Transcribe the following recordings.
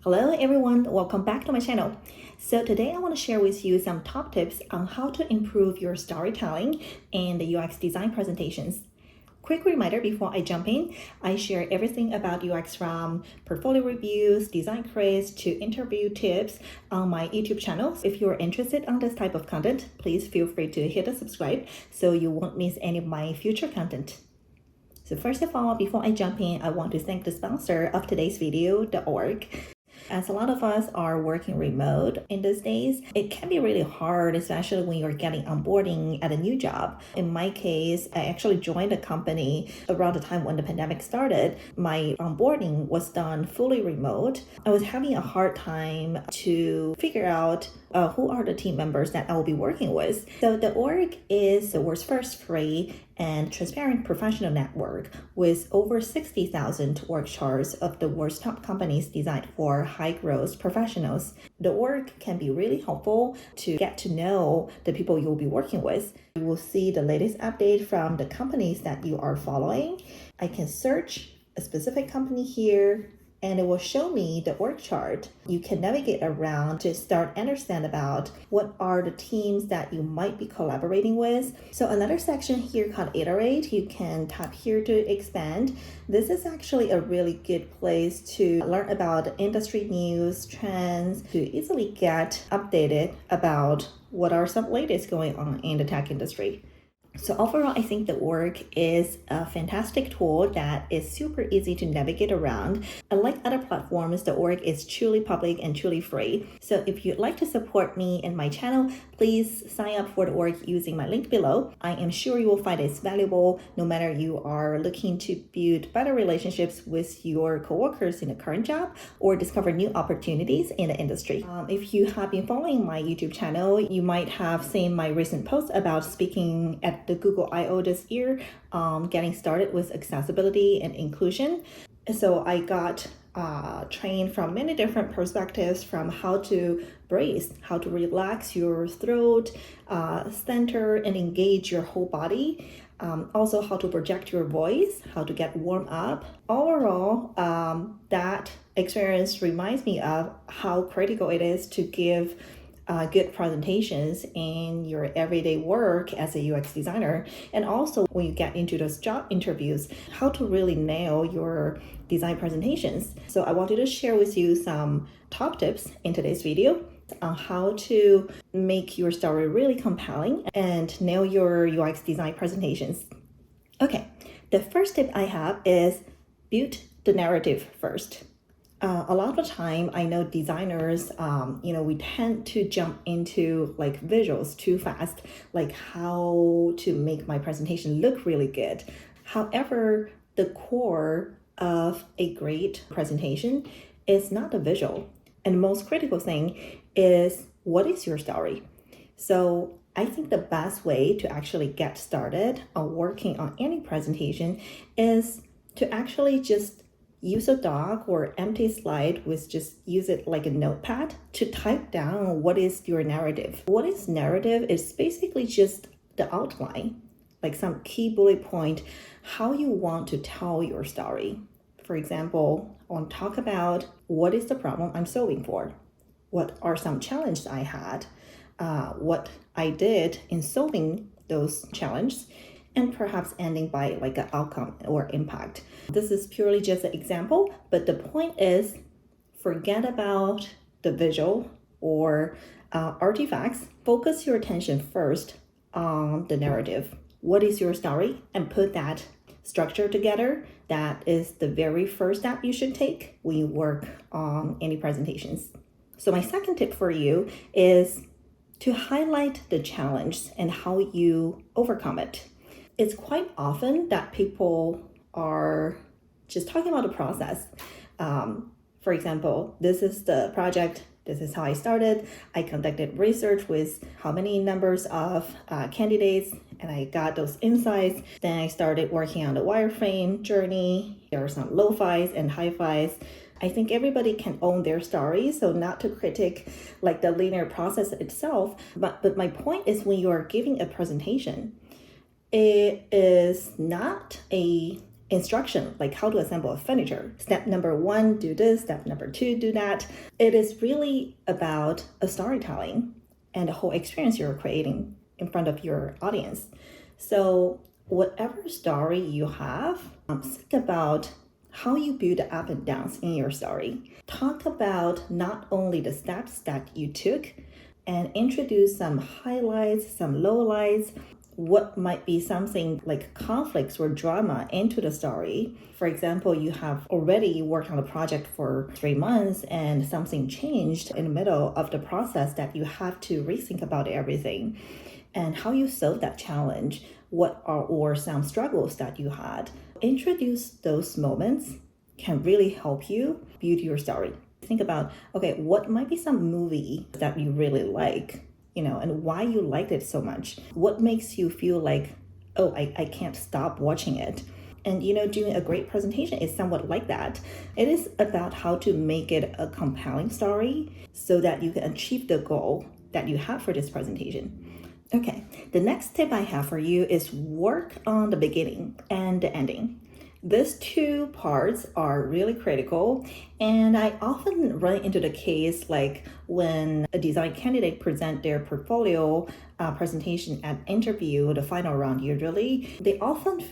Hello everyone, welcome back to my channel. So today I want to share with you some top tips on how to improve your storytelling and the UX design presentations. Quick reminder before I jump in, I share everything about UX from portfolio reviews, design quiz to interview tips on my YouTube channel. If you're interested in this type of content, please feel free to hit the subscribe so you won't miss any of my future content. So first of all, before I jump in, I want to thank the sponsor of today's video, the org. As a lot of us are working remote in these days, it can be really hard, especially when you're getting onboarding at a new job. In my case, I actually joined a company around the time when the pandemic started. My onboarding was done fully remote. I was having a hard time to figure out who are the team members that I will be working with. So the org is the world's first free and transparent professional network with over 60,000 org charts of the world's top companies designed for high growth professionals. The org can be really helpful to get to know the people you'll be working with. You will see the latest update from the companies that you are following. I can search a specific company here, and it will show me the org chart. You can navigate around to start understand about what are the teams that you might be collaborating with. So another section here called Iterate, you can tap here to expand. This is actually a really good place to learn about industry news, trends, to easily get updated about what are some latest going on in the tech industry. So overall, I think the org is a fantastic tool that is super easy to navigate around. Unlike other platforms, the org is truly public and truly free. So if you'd like to support me and my channel, please sign up for the org using my link below. I am sure you will find it's valuable no matter you are looking to build better relationships with your coworkers in the current job or discover new opportunities in the industry. If you have been following my YouTube channel, you might have seen my recent post about speaking at the Google I/O this year, getting started with accessibility and inclusion. So I got trained from many different perspectives, from how to brace, how to relax your throat, center and engage your whole body. Also how to project your voice, how to get warm up. Overall, that experience reminds me of how critical it is to give good presentations in your everyday work as a UX designer, and also when you get into those job interviews, how to really nail your design presentations. So I wanted to share with you some top tips in today's video on how to make your story really compelling and nail your UX design presentations. Okay, the first tip I have is build the narrative first. A lot of the time, I know designers, we tend to jump into like visuals too fast, like how to make my presentation look really good. However, the core of a great presentation is not the visual. And the most critical thing is, what is your story? So I think the best way to actually get started on working on any presentation is to actually just use a doc or empty slide with just use it like a notepad to type down what is your narrative. What is narrative is basically just the outline, like some key bullet point, how you want to tell your story. For example, I want to talk about what is the problem I'm solving for. What are some challenges I had? What I did in solving those challenges, and perhaps ending by like an outcome or impact. This is purely just an example, but the point is, forget about the visual or artifacts. Focus your attention first on the narrative. What is your story? And put that structure together. That is the very first step you should take when you work on any presentations. So my second tip for you is to highlight the challenge and how you overcome it. It's quite often that people are just talking about the process. For example, this is the project, this is how I started. I conducted research with how many numbers of candidates, and I got those insights. Then I started working on the wireframe journey. There are some low-fis and high-fis. I think everybody can own their story, so not to critique like the linear process itself, but my point is, when you are giving a presentation, it is not a instruction, like how to assemble a furniture. Step number 1, do this. Step number 2, do that. It is really about a storytelling and the whole experience you're creating in front of your audience. So whatever story you have, think about how you build the up and downs in your story. Talk about not only the steps that you took, and introduce some highlights, some lowlights, what might be something like conflicts or drama into the story. For example, you have already worked on a project for 3 months and something changed in the middle of the process that you have to rethink about everything and how you solve that challenge. What are or some struggles that you had? Introduce those moments can really help you build your story. Think about, okay, what might be some movie that you really like, and why you liked it so much. What makes you feel like, oh, I can't stop watching it. And doing a great presentation is somewhat like that. It is about how to make it a compelling story so that you can achieve the goal that you have for this presentation. Okay, the next tip I have for you is work on the beginning and the ending. These two parts are really critical, and I often run into the case like when a design candidate present their portfolio presentation at interview, the final round usually, they often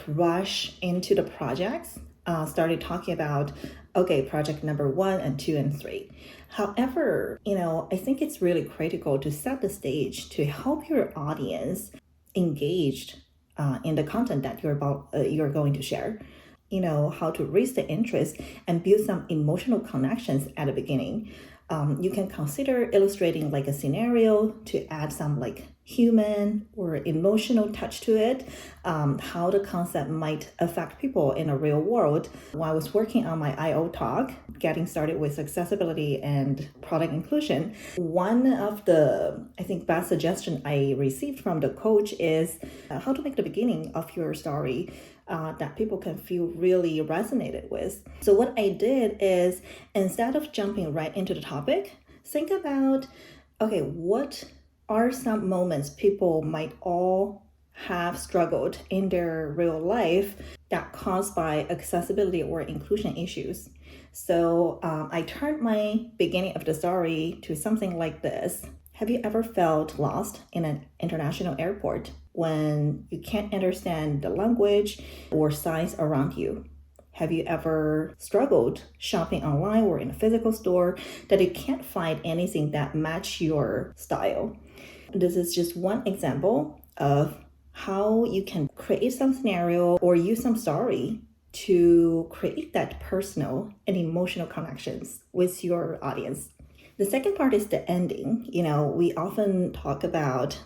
rush into the projects, started talking about, okay, project number 1 and 2 and 3. However, I think it's really critical to set the stage to help your audience engaged in the content that you're going to share. How to raise the interest and build some emotional connections at the beginning. You can consider illustrating like a scenario to add some human or emotional touch to it, how the concept might affect people in a real world. While I was working on my I/O talk, getting started with accessibility and product inclusion, one of the, I think, best suggestion I received from the coach is how to make the beginning of your story that people can feel really resonated with. So what I did is, instead of jumping right into the topic, think about, okay, what are some moments people might all have struggled in their real life that caused by accessibility or inclusion issues. So I turned my beginning of the story to something like this. Have you ever felt lost in an international airport when you can't understand the language or signs around you? Have you ever struggled shopping online or in a physical store that you can't find anything that match your style? This is just one example of how you can create some scenario or use some story to create that personal and emotional connections with your audience. The second part is the ending. We often talk about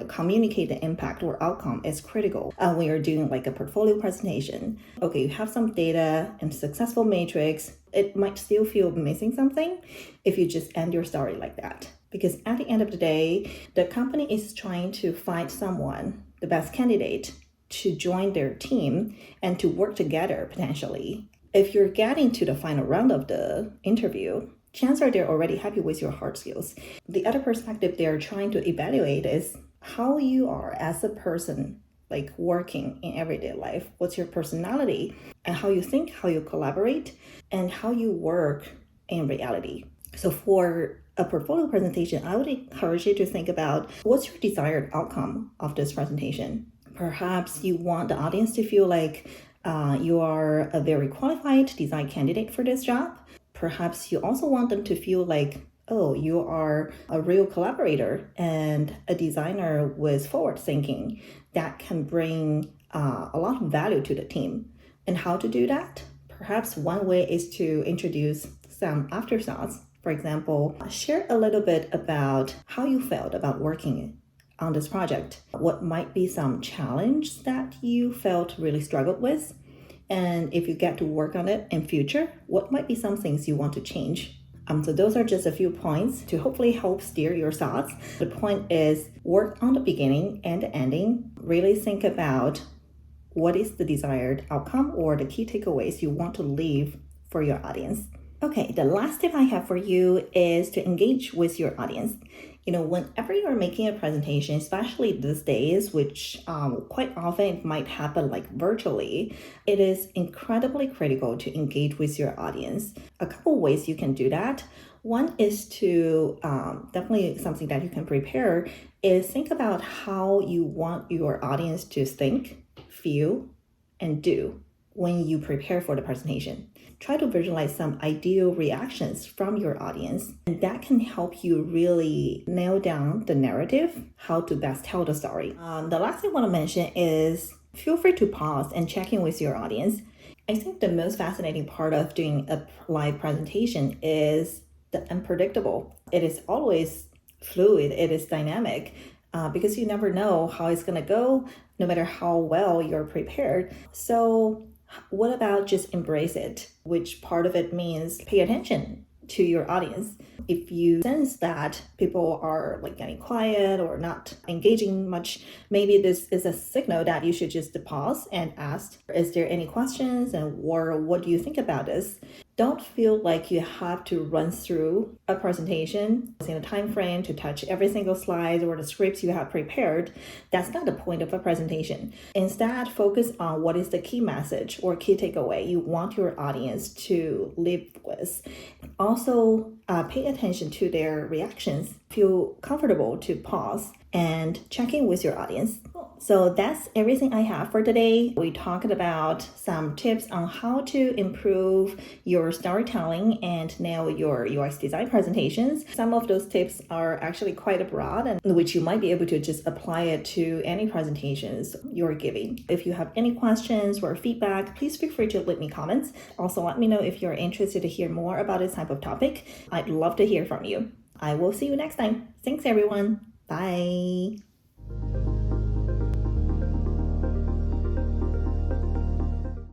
communicate the impact or outcome is critical when you're doing like a portfolio presentation. Okay, you have some data and successful matrix. It might still feel missing something if you just end your story like that. Because at the end of the day, the company is trying to find someone, the best candidate, to join their team and to work together potentially. If you're getting to the final round of the interview, chances are they're already happy with your hard skills. The other perspective they're trying to evaluate is how you are as a person, like working in everyday life. What's your personality and how you think, how you collaborate, and how you work in reality. So for a portfolio presentation, I would encourage you to think about what's your desired outcome of this presentation. Perhaps you want the audience to feel like you are a very qualified design candidate for this job. Perhaps you also want them to feel like, oh, you are a real collaborator and a designer with forward thinking that can bring a lot of value to the team. And how to do that? Perhaps one way is to introduce some afterthoughts. For example, share a little bit about how you felt about working on this project. What might be some challenge that you felt really struggled with? And if you get to work on it in future, what might be some things you want to change? So those are just a few points to hopefully help steer your thoughts. The point is work on the beginning and the ending. Really think about what is the desired outcome or the key takeaways you want to leave for your audience. Okay, the last tip I have for you is to engage with your audience. Whenever you're making a presentation, especially these days, which quite often it might happen like virtually, it is incredibly critical to engage with your audience. A couple ways you can do that. One is to definitely something that you can prepare is think about how you want your audience to think, feel, and do when you prepare for the presentation. Try to visualize some ideal reactions from your audience, and that can help you really nail down the narrative, how to best tell the story. The last thing I want to mention is feel free to pause and check in with your audience. I think the most fascinating part of doing a live presentation is the unpredictable. It is always fluid, it is dynamic. Because you never know how it's going to go, no matter how well you're prepared. So what about just embrace it? Which part of it means pay attention to your audience. If you sense that people are like getting quiet or not engaging much, maybe this is a signal that you should just pause and ask, is there any questions, or what do you think about this? Don't feel like you have to run through a presentation in a time frame to touch every single slide or the scripts you have prepared. That's not the point of a presentation. Instead, focus on what is the key message or key takeaway you want your audience to live with. Also, pay attention to their reactions. Feel comfortable to pause and check in with your audience. So that's everything I have for today. We talked about some tips on how to improve your storytelling and nail your UX design presentations. Some of those tips are actually quite broad, and which you might be able to just apply it to any presentations you're giving. If you have any questions or feedback, please feel free to leave me comments. Also, let me know if you're interested to hear more about this type of topic. I'd love to hear from you. I will see you next time. Thanks, everyone. Bye.